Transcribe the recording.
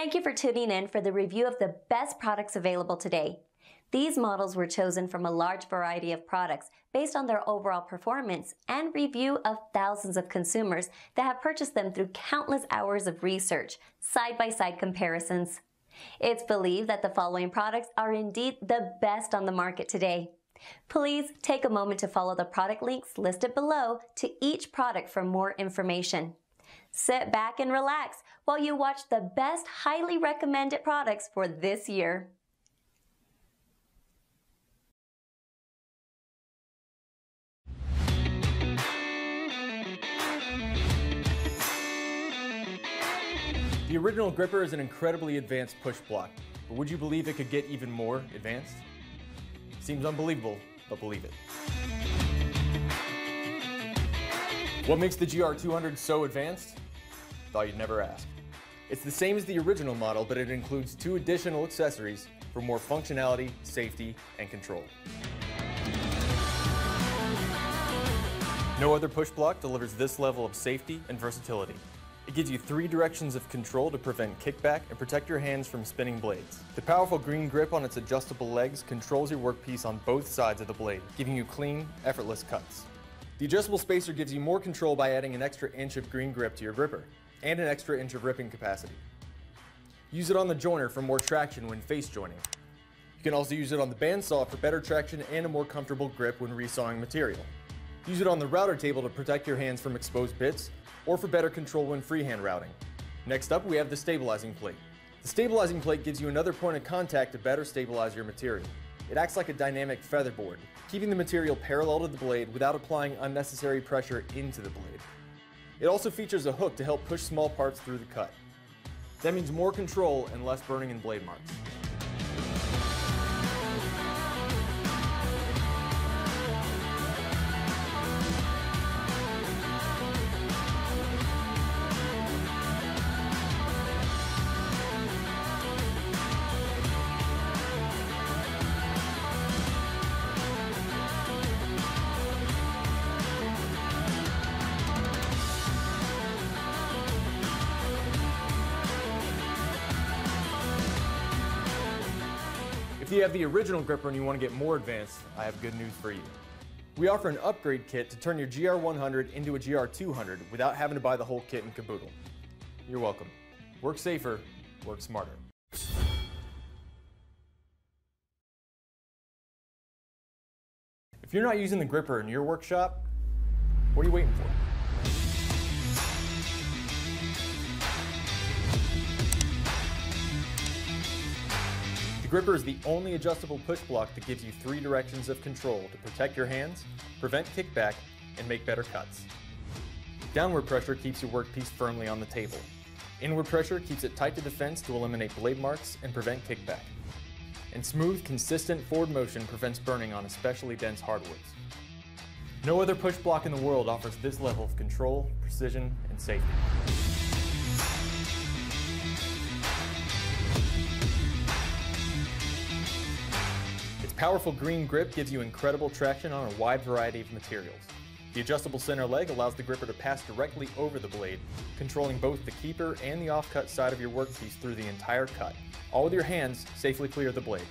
Thank you for tuning in for the review of the best products available today. These models were chosen from a large variety of products based on their overall performance and review of thousands of consumers that have purchased them through countless hours of research, side-by-side comparisons. It's believed that the following products are indeed the best on the market today. Please take a moment to follow the product links listed below to each product for more information. Sit back and relax while you watch the best highly recommended products for this year. The original gripper is an incredibly advanced push block, but would you believe it could get even more advanced? Seems unbelievable, but believe it. What makes the GR200 so advanced? Thought you'd never ask. It's the same as the original model, but it includes 2 additional accessories for more functionality, safety, and control. No other push block delivers this level of safety and versatility. It gives you 3 directions of control to prevent kickback and protect your hands from spinning blades. The powerful green grip on its adjustable legs controls your workpiece on both sides of the blade, giving you clean, effortless cuts. The adjustable spacer gives you more control by adding an extra inch of green grip to your gripper, and an extra inch of ripping capacity. Use it on the joiner for more traction when face joining. You can also use it on the bandsaw for better traction and a more comfortable grip when resawing material. Use it on the router table to protect your hands from exposed bits, or for better control when freehand routing. Next up, we have the stabilizing plate. The stabilizing plate gives you another point of contact to better stabilize your material. It acts like a dynamic featherboard, keeping the material parallel to the blade without applying unnecessary pressure into the blade. It also features a hook to help push small parts through the cut. That means more control and less burning and blade marks. If you have the original gripper and you want to get more advanced, I have good news for you. We offer an upgrade kit to turn your GR100 into a GR200 without having to buy the whole kit and caboodle. You're welcome. Work safer, work smarter. If you're not using the gripper in your workshop, what are you waiting for? The gripper is the only adjustable push block that gives you 3 directions of control to protect your hands, prevent kickback, and make better cuts. Downward pressure keeps your workpiece firmly on the table. Inward pressure keeps it tight to the fence to eliminate blade marks and prevent kickback. And smooth, consistent forward motion prevents burning on especially dense hardwoods. No other push block in the world offers this level of control, precision, and safety. Powerful green grip gives you incredible traction on a wide variety of materials. The adjustable center leg allows the gripper to pass directly over the blade, controlling both the keeper and the offcut side of your workpiece through the entire cut. All with your hands safely clear the blade.